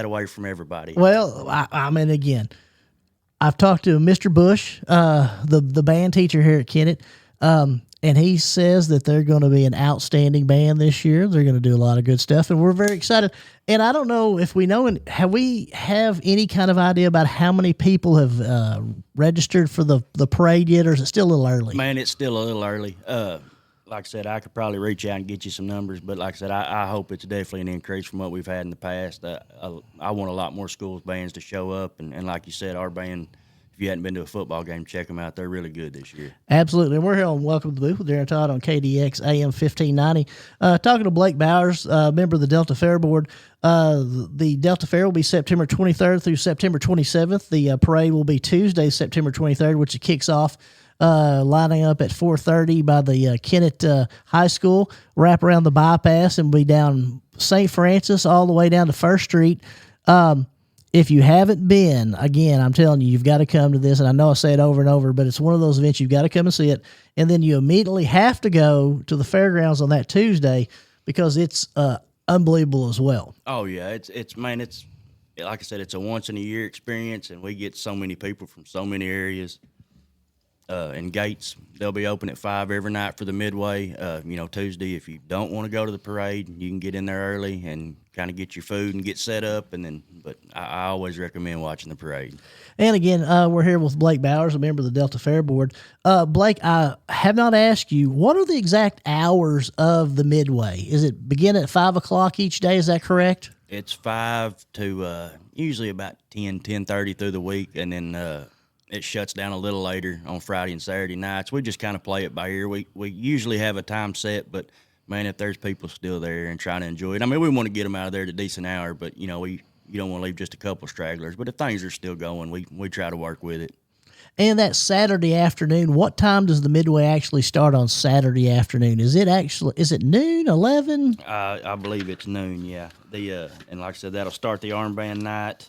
away from everybody. Well, again, I've talked to Mr. Bush, the band teacher here at Kennet, and he says that they're going to be an outstanding band this year. They're going to do a lot of good stuff, and we're very excited. And I don't know if we know, have we have any kind of idea about how many people have registered for the parade yet, or is it still a little early? Man, it's still a little early. Like I said, I could probably reach out and get you some numbers, but like I said, I hope it's definitely an increase from what we've had in the past. I want a lot more schools bands to show up, and like you said, our band, if you hadn't been to a football game, check them out. They're really good this year. Absolutely. And we're here on Welcome to the Booth with Darren Todd on KDX AM 1590. Talking to Blake Bowers, member of the Delta Fair Board. The Delta Fair will be September 23rd through September 27th. The parade will be Tuesday, September 23rd, which it kicks off lining up at 4:30 by the Kennet High School, wrap around the bypass, and be down St. Francis all the way down to First Street. If you haven't been, again, I'm telling you, you've got to come to this. And I know I say it over and over, but it's one of those events you've got to come and see it. And then you immediately have to go to the fairgrounds on that Tuesday because it's unbelievable as well. Oh yeah, it's like I said, it's a once in a year experience, and we get so many people from so many areas. And gates, they'll be open at 5 every night for the midway. Tuesday, if you don't want to go to the parade, you can get in there early and kind of get your food and get set up. But I always recommend watching the parade. And again, we're here with Blake Bowers, a member of the Delta Fair Board. Blake, I have not asked you, what are the exact hours of the midway? Is it begin at 5 o'clock each day? Is that correct? It's 5 to usually about 10:30 through the week, and then it shuts down a little later on Friday and Saturday nights. We just kind of play it by ear. We usually have a time set, but, man, if there's people still there and trying to enjoy it, we want to get them out of there at a decent hour, but, you don't want to leave just a couple stragglers. But if things are still going, we try to work with it. And that Saturday afternoon, what time does the midway actually start on Saturday afternoon? Is it noon, 11? I believe it's noon, yeah. And like I said, that'll start the armband night,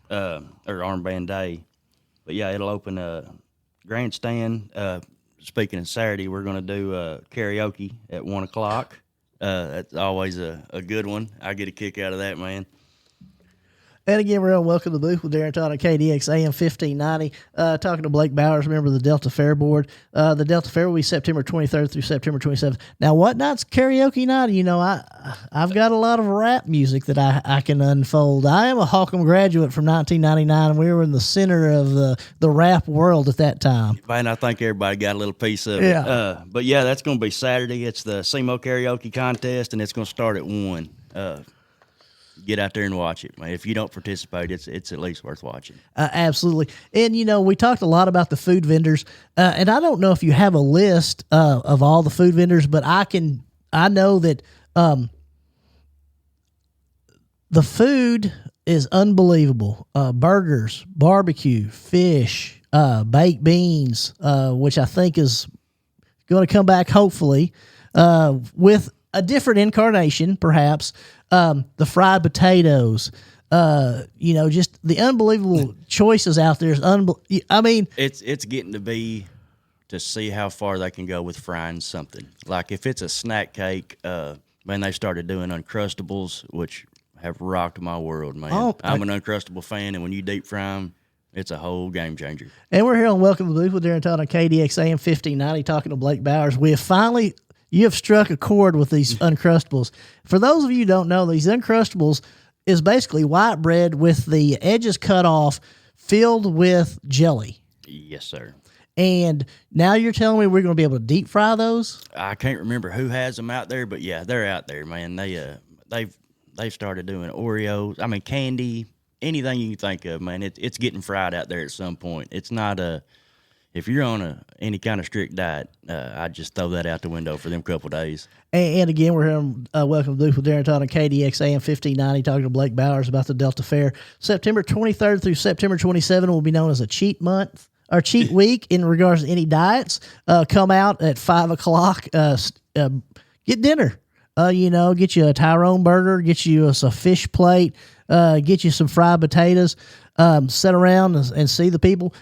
or armband day. But, yeah, it'll open a grandstand. Speaking of Saturday, we're going to do karaoke at 1 o'clock. That's always a good one. I get a kick out of that, man. And again, we're on Welcome to the Booth with Darren Todd on KDX AM 1590. Talking to Blake Bowers, member of the Delta Fair Board. The Delta Fair will be September 23rd through September 27th. Now, what night's karaoke night? You know, I've got a lot of rap music that I can unfold. I am a Holcomb graduate from 1999, and we were in the center of the rap world at that time. Man, I think everybody got a little piece of Yeah. it. But yeah, that's going to be Saturday. It's the SEMO karaoke contest, and it's going to start at 1. Get out there and watch it, man. If you don't participate, it's at least worth watching. Absolutely. And, you know, we talked a lot about the food vendors, and I don't know if you have a list of all the food vendors, but I know that the food is unbelievable. Burgers, barbecue, fish, baked beans, which I think is going to come back hopefully with a different incarnation, perhaps. The fried potatoes, you know, just the unbelievable choices out there is I mean, it's getting to see how far they can go with frying something. Like if it's a snack cake, man, they started doing Uncrustables, which have rocked my world, man. Oh, I'm an Uncrustable fan, and when you deep fry them, it's a whole game changer. And we're here on Welcome to the Booth with Darren Todd on KDX AM 1590 talking to Blake Bowers. You have struck a chord with these Uncrustables. For those of you who don't know, these Uncrustables is basically white bread with the edges cut off, filled with jelly. Yes, sir. And now you're telling me we're going to be able to deep fry those? I can't remember who has them out there, but yeah, they're out there, man. They've started doing Oreos. I mean, candy, anything you can think of, man. It's getting fried out there at some point. It's not if you're on any kind of strict diet, I'd just throw that out the window for them couple days. And again, we're here on Welcome to the Booth with Darren Todd on KDX AM 1590 talking to Blake Bowers about the Delta Fair. September 23rd through September 27th will be known as a cheat month or cheat week in regards to any diets. Come out at 5 o'clock, get dinner. You know, get you a Tyrone burger, get you a fish plate, get you some fried potatoes. Sit around and see the people.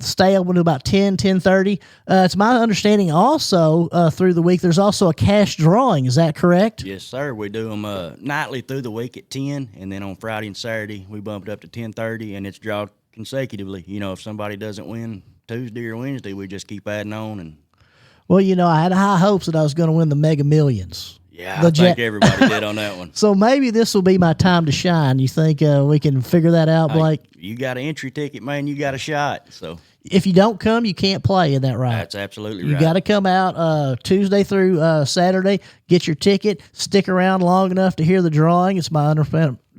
Stay open to about 10:30. It's my understanding also through the week there's also a cash drawing. Is that correct? Yes, sir. We do them nightly through the week at 10, and then on Friday and Saturday we bump it up to 10:30, and it's drawn consecutively. You know, if somebody doesn't win Tuesday or Wednesday, we just keep adding on. And well, you know, I had high hopes that I was going to win the Mega Millions. yeah, I think everybody did on that one. So maybe this will be my time to shine. You think we can figure that out, Blake? You got an entry ticket, man. You got a shot. So if you don't come, you can't play. Isn't that right? that's absolutely right. You right. got to come out Tuesday through Saturday, get your ticket, stick around long enough to hear the drawing. It's my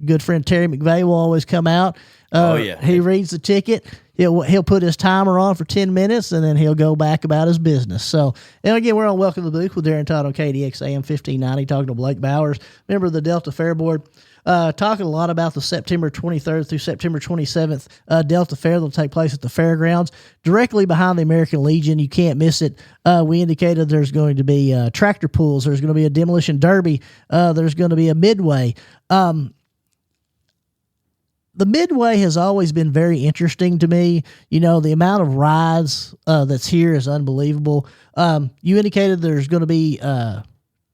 good friend Terry McVeigh will always come out. Oh, yeah. He reads the ticket. He'll put his timer on for 10 minutes, and then he'll go back about his business. So, and again, we're on Welcome to the Booth with Darren Todd on KDX AM 1590, talking to Blake Bowers, member of the Delta Fair Board. Talking a lot about the September 23rd through September 27th Delta Fair that'll take place at the fairgrounds, directly behind the American Legion. You can't miss it. We indicated there's going to be tractor pulls. There's going to be a demolition derby. There's going to be a midway. The midway has always been very interesting to me. You know, the amount of rides that's here is unbelievable. You indicated there's going to be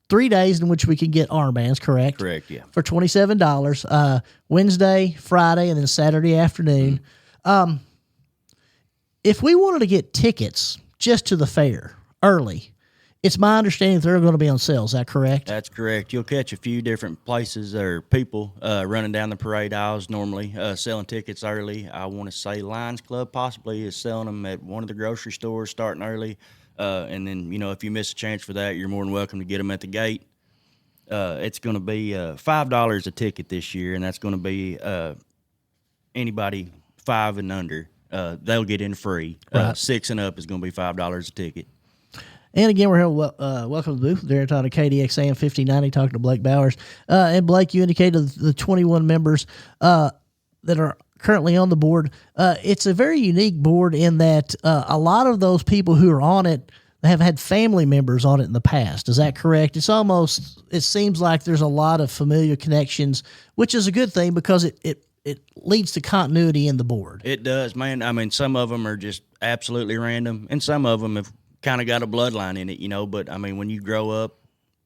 3 days in which we can get armbands, correct? Correct, yeah. For $27, Wednesday, Friday, and then Saturday afternoon. If we wanted to get tickets just to the fair early, it's my understanding they're going to be on sale. Is that correct? That's correct. You'll catch a few different places or people running down the parade aisles normally, selling tickets early. I want to say Lions Club possibly is selling them at one of the grocery stores starting early. And then, you know, if you miss a chance for that, you're more than welcome to get them at the gate. It's going to be $5 a ticket this year, and that's going to be anybody 5 and under. They'll get in free. Right. 6 and up is going to be $5 a ticket. And again, we're here. Welcome to the booth. Darren Todd of KDX AM 1590 talking to Blake Bowers. And Blake, you indicated the 21 members that are currently on the board. It's a very unique board in that a lot of those people who are on it have had family members on it in the past. Is that correct? It seems like there's a lot of familiar connections, which is a good thing because it leads to continuity in the board. It does, man. I mean, some of them are just absolutely random, and some of them have kind of got a bloodline in it, you know. But, I mean, when you grow up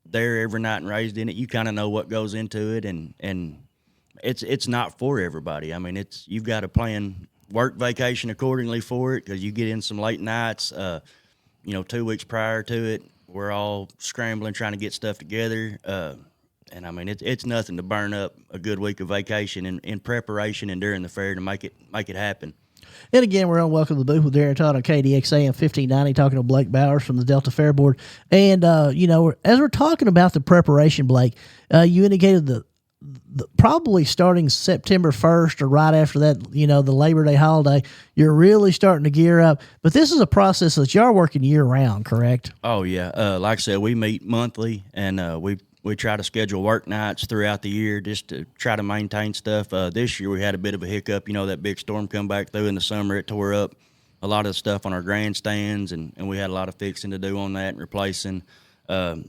there every night and raised in it, you kind of know what goes into it, and it's not for everybody. I mean, you've got to plan work vacation accordingly for it, because you get in some late nights. 2 weeks prior to it, we're all scrambling trying to get stuff together. And I mean, it's nothing to burn up a good week of vacation in preparation and during the fair to make it happen. And again, we're on Welcome to the Booth with Darren Todd on KDXA 1590, talking to Blake Bowers from the Delta Fair Board. And, as we're talking about the preparation, Blake, you indicated the probably starting September 1st or right after that, the Labor Day holiday, you're really starting to gear up. But this is a process that you are working year-round, correct? Oh, yeah. Like I said, we meet monthly, and we try to schedule work nights throughout the year just to try to maintain stuff. This year we had a bit of a hiccup. That big storm come back through in the summer. It tore up a lot of the stuff on our grandstands, and we had a lot of fixing to do on that and replacing. But,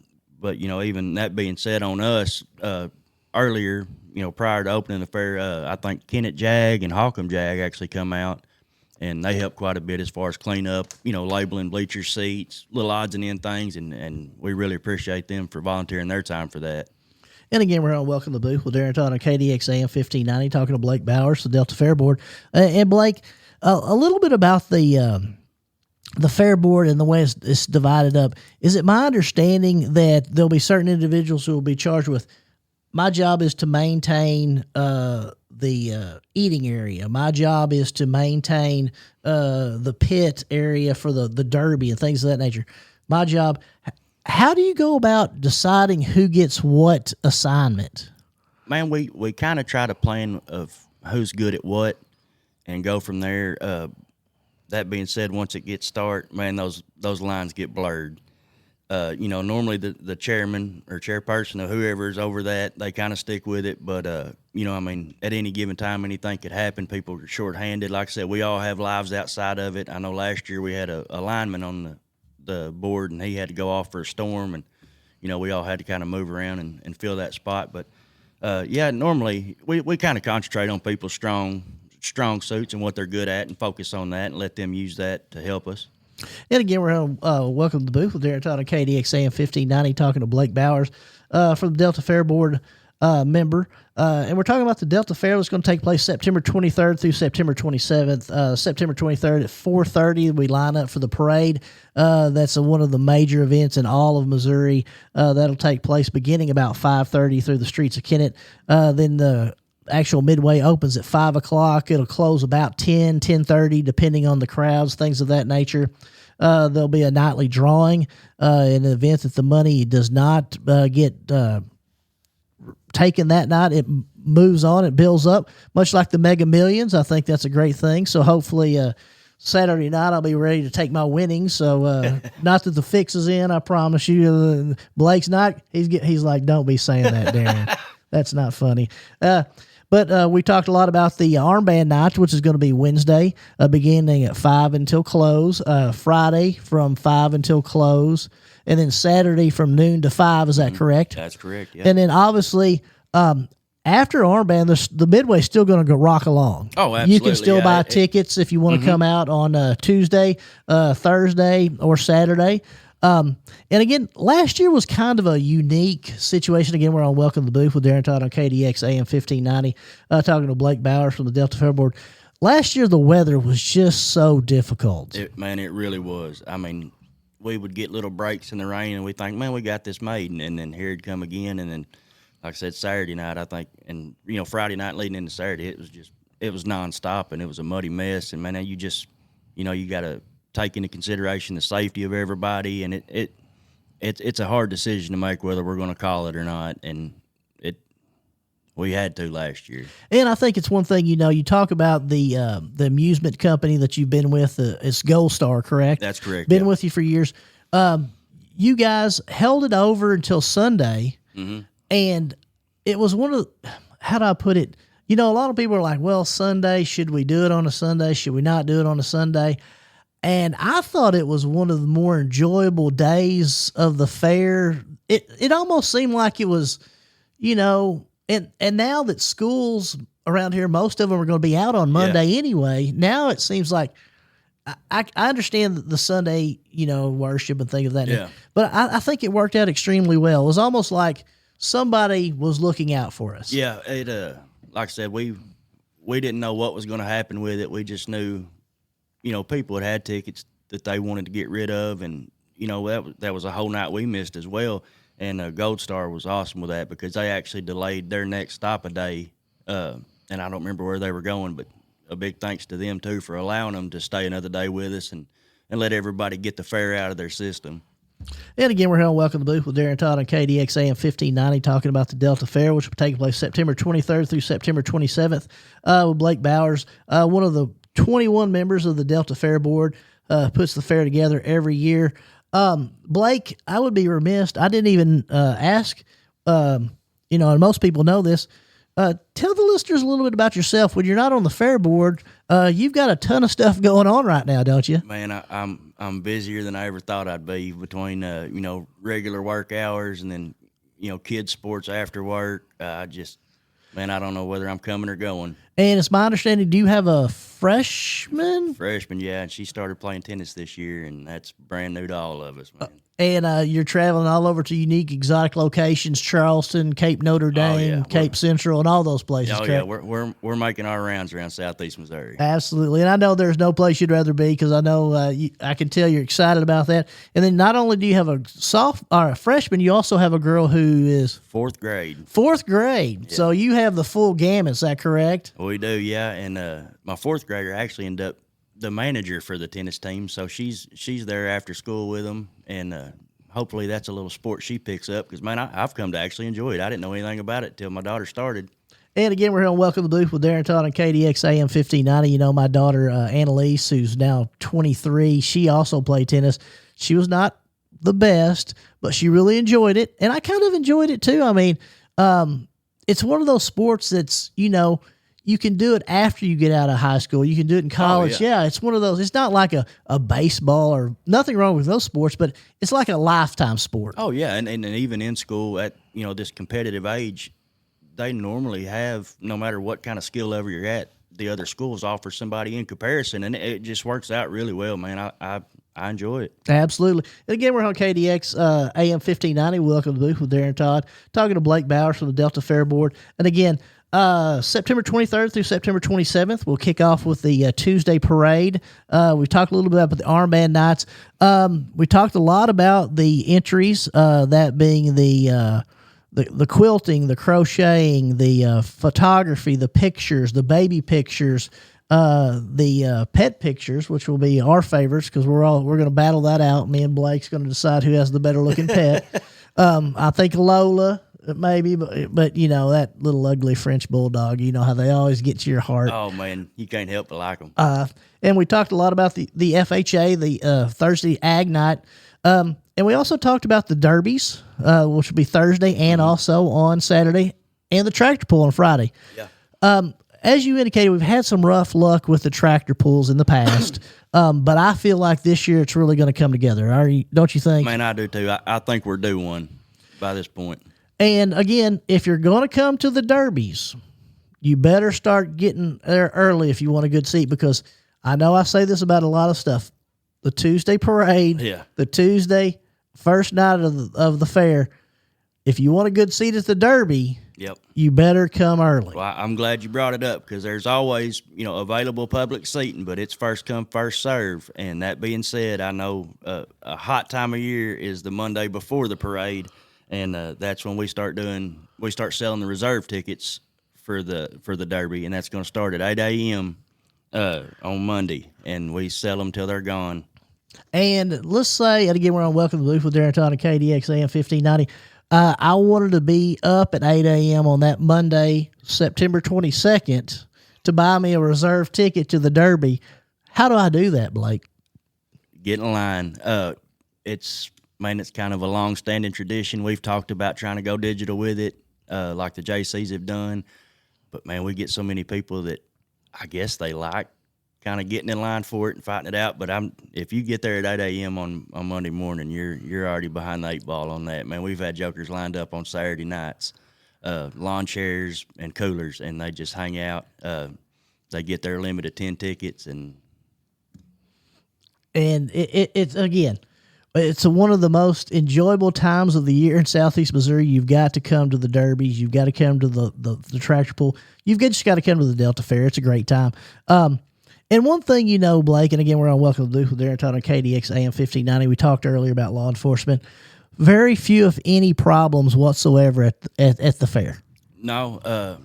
even that being said on us, earlier, prior to opening the fair, I think Kennett Jag and Holcomb Jag actually come out, and they helped quite a bit as far as clean up, labeling bleacher seats, little odds and end things, and we really appreciate them for volunteering their time for that. And again, we're on Welcome to the Booth with Darren Todd on KDXA 1590, talking to Blake Bowers, the Delta Fair Board. And Blake, a little bit about the fair board and the way it's divided up. Is it my understanding that there'll be certain individuals who will be charged with, my job is to maintain the eating area. My job is to maintain the pit area for the derby and things of that nature. My job. How do you go about deciding who gets what assignment? Man, we kind of try to plan of who's good at what and go from there. That being said, once it gets started, man, those lines get blurred. Normally the chairman or chairperson or whoever is over that, they kind of stick with it. But, at any given time, anything could happen. People are shorthanded. Like I said, we all have lives outside of it. I know last year we had a lineman on the board, and he had to go off for a storm, and, we all had to kind of move around and fill that spot. But, normally we kind of concentrate on people's strong suits and what they're good at and focus on that and let them use that to help us. And again, we're on Welcome to the Booth with Darren Todd on KDXA 1590, talking to Blake Bowers from the Delta Fair Board member. And we're talking about the Delta Fair that's going to take place September 23rd through September 27th. September 23rd at 4:30, we line up for the parade. That's one of the major events in all of Missouri. That'll take place beginning about 5:30 through the streets of Kennett. Then the actual midway opens at 5 o'clock. It'll close about 10:30, depending on the crowds, things of that nature. There'll be a nightly drawing in the event that the money does not get taken that night. It moves on, it builds up, much like the Mega Millions. I think that's a great thing. So hopefully Saturday night I'll be ready to take my winnings. So not that the fix is in, I promise you. Blake's not. He's like, don't be saying that, Darren. That's not funny. But we talked a lot about the armband night, which is going to be Wednesday, beginning at 5 until close, Friday from 5 until close, and then Saturday from noon to 5. Is that correct? That's correct, yeah. And then obviously after armband, the Midway's still going to go rock along. Oh, absolutely. You can still buy tickets if you want to come out on Tuesday, Thursday, or Saturday. And again, last year was kind of a unique situation. Again, we're on Welcome to the Booth with Darren Todd on KDX AM 1590, talking to Blake Bowers from the Delta Fair Board. Last year, the weather was just so difficult. It really was. I mean, we would get little breaks in the rain, and we think, man, we got this made, and then here it'd come again. And then, like I said, Saturday night, I think, and, Friday night leading into Saturday, it was nonstop, and it was a muddy mess. And, man, you just, you got to take into consideration the safety of everybody, and it's a hard decision to make whether we're going to call it or not, and we had to last year. And I think it's one thing, you talk about the amusement company that you've been with. It's Gold Star, correct? That's correct. Been with you for years. You guys held it over until Sunday, and it was one of the, how do I put it? A lot of people are like, well, Sunday, should we do it on a Sunday? Should we not do it on a Sunday? And I thought it was one of the more enjoyable days of the fair. It almost seemed like it was, and now that schools around here, most of them are going to be out on Monday anyway. Now it seems like I understand the Sunday, worship and things of that. Yeah. But I think it worked out extremely well. It was almost like somebody was looking out for us. Yeah, like I said, we didn't know what was going to happen with it. We just knew, people had tickets that they wanted to get rid of, and that was a whole night we missed as well. And Gold Star was awesome with that because they actually delayed their next stop a day, and I don't remember where they were going, but a big thanks to them too for allowing them to stay another day with us and let everybody get the fair out of their system. And again, we're here on Welcome to the Booth with Darren Todd on KDX AM 1590 talking about the Delta Fair, which will take place September 23rd through September 27th with Blake Bowers, one of the 21 members of the Delta Fair Board, puts the fair together every year. Blake, I would be remiss. I didn't even ask, and most people know this. Tell the listeners a little bit about yourself. When you're not on the fair board, you've got a ton of stuff going on right now, don't you? Man, I'm busier than I ever thought I'd be between regular work hours and then kids sports after work. I don't know whether I'm coming or going. And it's my understanding, do you have a freshman? Freshman, yeah, and she started playing tennis this year, and that's brand new to all of us, man. And you're traveling all over to unique, exotic locations: Charleston, Cape Notre Dame, Cape Central, and all those places. Oh yeah, we're making our rounds around Southeast Missouri. Absolutely, and I know there's no place you'd rather be because I know I can tell you're excited about that. And then not only do you have a freshman, you also have a girl who is fourth grade. Yeah. So you have the full gamut. Is that correct? We do, yeah. And my fourth grader actually ended up the manager for the tennis team, so she's there after school with them, and hopefully that's a little sport she picks up because, man, I've come to actually enjoy it. I didn't know anything about it till my daughter started. And again, we're here on Welcome to the Booth with Darren Todd on KDX AM 1590. My daughter, Annalise, who's now 23, she also played tennis. She was not the best, but she really enjoyed it, and I kind of enjoyed it too. I mean, it's one of those sports that's, you can do it after you get out of high school. You can do it in college. Oh, yeah. It's one of those. It's not like a baseball or nothing wrong with those sports, but it's like a lifetime sport. Oh, yeah, and even in school at, this competitive age, they normally have, no matter what kind of skill level you're at, the other schools offer somebody in comparison, and it just works out really well, man. I enjoy it. Absolutely. And again, we're on KDX AM 1590. Welcome to the Booth with Darren Todd, talking to Blake Bowers from the Delta Fair Board. And again, September 23rd through September 27th, we'll kick off with the Tuesday parade. We talked a little bit about the armband nights. We talked a lot about the entries, that being the quilting, the crocheting, the photography, the pictures, the baby pictures, the pet pictures, which will be our favorites because we're going to battle that out. Me and Blake's going to decide who has the better looking pet. I think Lola. Maybe, but that little ugly French bulldog, how they always get to your heart. Oh, man, you can't help but like them. And we talked a lot about the FHA, the Thursday Ag Night. And we also talked about the derbies, which will be Thursday and also on Saturday, and the tractor pull on Friday. Yeah. As you indicated, we've had some rough luck with the tractor pulls in the past, but I feel like this year it's really going to come together. Don't you think? Man, I do too. I think we're due one by this point. And again, if you're going to come to the derbies, you better start getting there early if you want a good seat, because I know I say this about a lot of stuff. The Tuesday parade, the Tuesday first night of the fair, if you want a good seat at the derby, you better come early. Well, I'm glad you brought it up because there's always, available public seating, but it's first come, first serve. And that being said, I know a hot time of year is the Monday before the parade. And that's when we start selling the reserve tickets for the Derby, and that's going to start at 8 a.m. On Monday, and we sell them till they're gone. And let's say, and again, we're on Welcome to the Booth with Darren Todd and KDX AM 1590. I wanted to be up at 8 a.m. on that Monday, September 22nd, to buy me a reserve ticket to the Derby. How do I do that, Blake? Get in line. It's kind of a long-standing tradition. We've talked about trying to go digital with it, like the JCs have done. But, man, we get so many people that I guess they like kind of getting in line for it and fighting it out. But if you get there at 8 a.m. on Monday morning, you're already behind the 8 ball on that. Man, we've had jokers lined up on Saturday nights, lawn chairs and coolers, and they just hang out. They get their limit of 10 tickets. And it's, again, It's one of the most enjoyable times of the year in Southeast Missouri. You've got to come to the derbies. You've got to come to the tractor pull. Just got to come to the Delta Fair. It's a great time. And one thing Blake, and again, we're on Welcome to the Booth with Darren Todd on KDX AM 1590. We talked earlier about law enforcement. Very few, if any, problems whatsoever at the fair. No,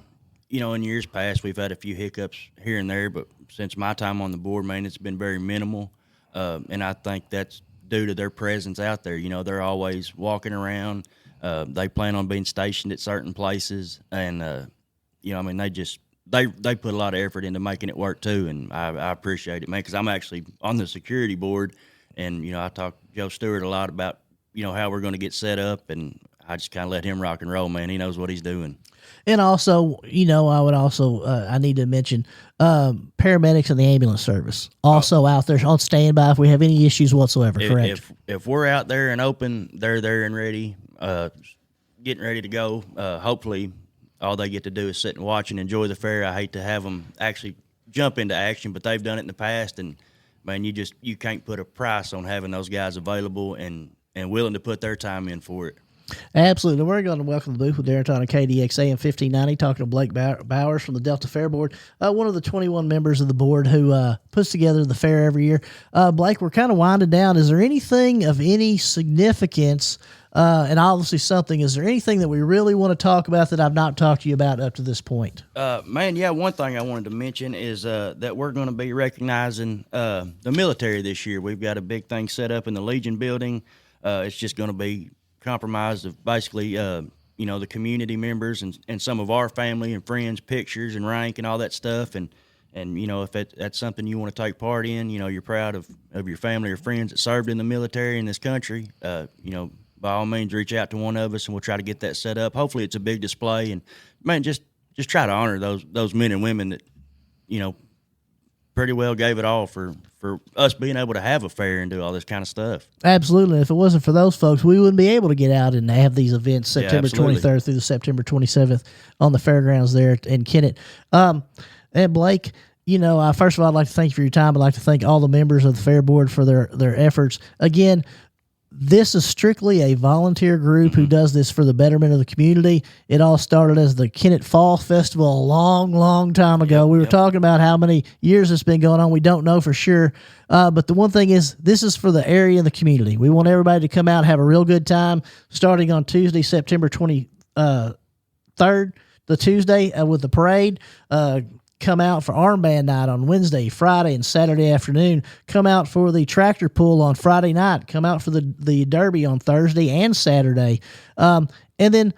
in years past, we've had a few hiccups here and there, but since my time on the board, man, it's been very minimal. And I think that's due to their presence out there. They're always walking around. They plan on being stationed at certain places. And, they put a lot of effort into making it work too. And I appreciate it, man, because I'm actually on the security board. And, I talk to Joe Stewart a lot about, how we're going to get set up. And I just kind of let him rock and roll, man. He knows what he's doing. And also, I would also I need to mention paramedics and the ambulance service also out there on standby if we have any issues whatsoever. Correct. If we're out there and open, they're there and ready, getting ready to go. Hopefully, all they get to do is sit and watch and enjoy the fair. I hate to have them actually jump into action, but they've done it in the past, and man, you can't put a price on having those guys available and willing to put their time in for it. Absolutely. We're going to welcome the booth with Darren Todd on KDX AM 1590, talking to Blake Bowers from the Delta Fair Board, one of the 21 members of the board who puts together the fair every year. Blake, we're kind of winding down. Is there anything of any significance, and obviously something, is there anything that we really want to talk about that I've not talked to you about up to this point? One thing I wanted to mention is that we're going to be recognizing the military this year. We've got a big thing set up in the Legion building. It's just going to be comprised of basically, the community members and some of our family and friends, pictures and rank and all that stuff. And if that's something you want to take part in, you're proud of your family or friends that served in the military in this country, by all means, reach out to one of us and we'll try to get that set up. Hopefully it's a big display, and man, just try to honor those men and women that, pretty well gave it all for us being able to have a fair and do all this kind of stuff. Absolutely. If it wasn't for those folks, we wouldn't be able to get out and have these events September 23rd through the September 27th on the fairgrounds there in Kennett. And Blake, first of all, I'd like to thank you for your time. I'd like to thank all the members of the Fair Board for their efforts. Again, this is strictly a volunteer group who does this for the betterment of the community. It all started as the Kennett Fall Festival a long, long time ago. We were talking about how many years it's been going on. We don't know for sure. But the one thing is, this is for the area and the community. We want everybody to come out and have a real good time starting on Tuesday, September 23rd, the Tuesday with the parade. Come out for armband night on Wednesday, Friday, and Saturday afternoon. Come out for the tractor pull on Friday night. Come out for the derby on Thursday and Saturday. And then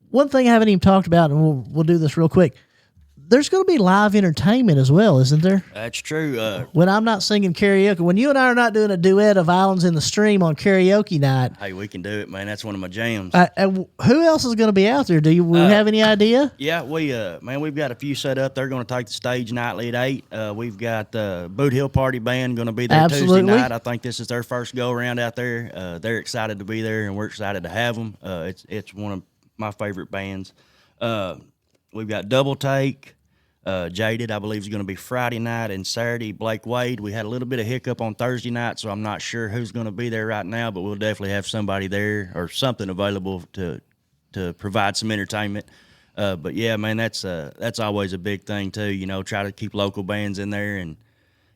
one thing I haven't even talked about, and we'll do this real quick. There's going to be live entertainment as well, isn't there? That's true. When I'm not singing karaoke, when you and I are not doing a duet of Islands in the Stream on karaoke night. Hey, we can do it, man. That's one of my jams. Who else is going to be out there? Do we have any idea? Yeah, we've got a few set up. They're going to take the stage nightly at 8. We've got Boot Hill Party Band going to be there Tuesday night. I think this is their first go around out there. They're excited to be there, and we're excited to have them. It's one of my favorite bands. We've got Double Take. Jaded, I believe, is going to be Friday night, and Saturday, Blake Wade. We had a little bit of hiccup on Thursday night, so I'm not sure who's going to be there right now, but we'll definitely have somebody there or something available to provide some entertainment. But yeah, man, that's always a big thing too. Try to keep local bands in there, and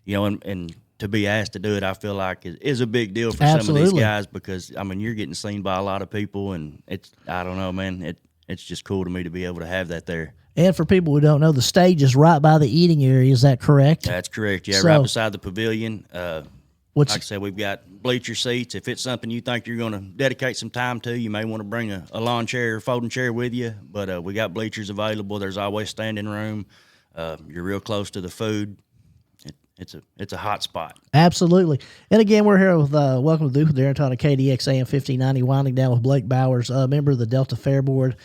and to be asked to do it, I feel like is a big deal for some of these guys, because you're getting seen by a lot of people, and I don't know, man, it's just cool to me to be able to have that there. And for people who don't know, the stage is right by the eating area. Is that correct? That's correct. Yeah, right beside the pavilion. Like I said, we've got bleacher seats. If it's something you think you're going to dedicate some time to, you may want to bring a lawn chair or folding chair with you. But we got bleachers available. There's always standing room. You're real close to the food. It's a hot spot. Absolutely. And again, we're here with Welcome to the Booth with Darren Todd, KDX AM 1590, winding down with Blake Bowers, member of the Delta Fair Board.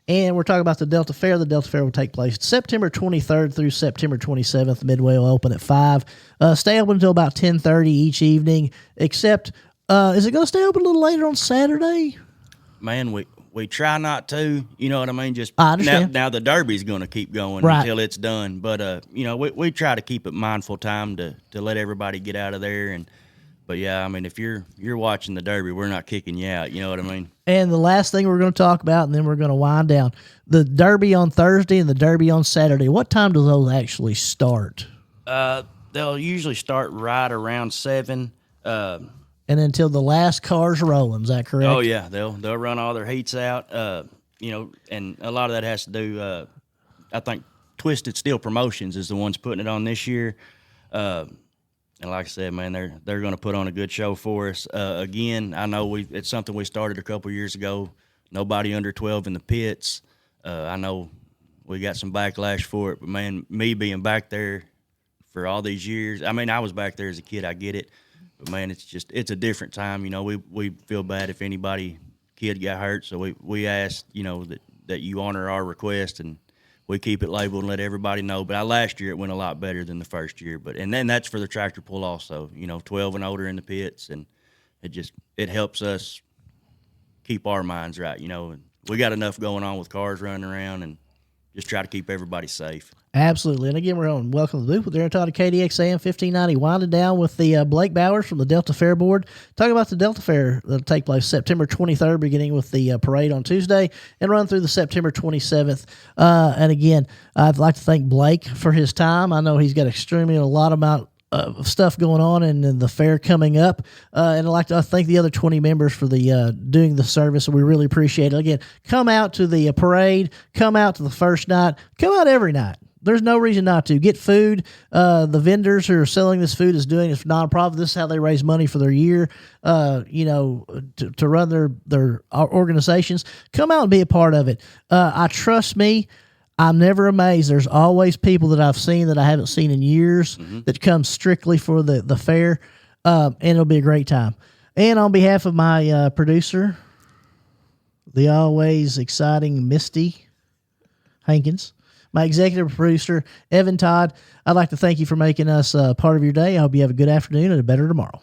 And we're talking about the Delta Fair. The Delta Fair will take place September 23rd through September 27th. Midway will open at 5. Stay open until about 10:30 each evening, except, is it going to stay open a little later on Saturday? Man, we try not to, you know what I mean? Just I understand. Now the Derby's going to keep going until it's done. But, we try to keep it mindful time to let everybody get out of there. And But yeah, I mean, if you're watching the Derby, we're not kicking you out. You know what I mean? And the last thing we're going to talk about, and then we're going to wind down, the Derby on Thursday and the Derby on Saturday. What time do those actually start? They'll usually start right around 7. And until the last car's rolling, is that correct? Oh yeah, they'll run all their heats out. And a lot of that has to do. I think Twisted Steel Promotions is the ones putting it on this year. And like I said, man, they're going to put on a good show for us. Again, I know it's something we started a couple years ago. Nobody under 12 in the pits. I know we got some backlash for it, but man, me being back there for all these years, I mean, I was back there as a kid. I get it. But, man, it's a different time. We feel bad if anybody kid got hurt, so we asked, that you honor our request, and we keep it labeled and let everybody know. But last year it went a lot better than the first year. And then that's for the tractor pull also, 12 and older in the pits, and it helps us keep our minds right, And we got enough going on with cars running around, and just try to keep everybody safe. Absolutely. And again, we're on Welcome to the Booth with Aaron Todd of KDXAM 1590, winding down with the Blake Bowers from the Delta Fair Board. Talking about the Delta Fair that'll take place September 23rd, beginning with the parade on Tuesday and run through the September 27th. And again, I'd like to thank Blake for his time. I know he's got a lot amount of stuff going on and the fair coming up. And I'd like to thank the other 20 members for the doing the service. We really appreciate it. Again, come out to the parade, come out to the first night, come out every night. There's no reason not to. Get food. The vendors who are selling this food is doing it for nonprofit. This is how they raise money for their year, to run their organizations. Come out and be a part of it. Trust me, I'm never amazed. There's always people that I've seen that I haven't seen in years that come strictly for the fair, and it'll be a great time. And on behalf of my producer, the always exciting Misty Hankins, my executive producer, Evan Todd, I'd like to thank you for making us part of your day. I hope you have a good afternoon and a better tomorrow.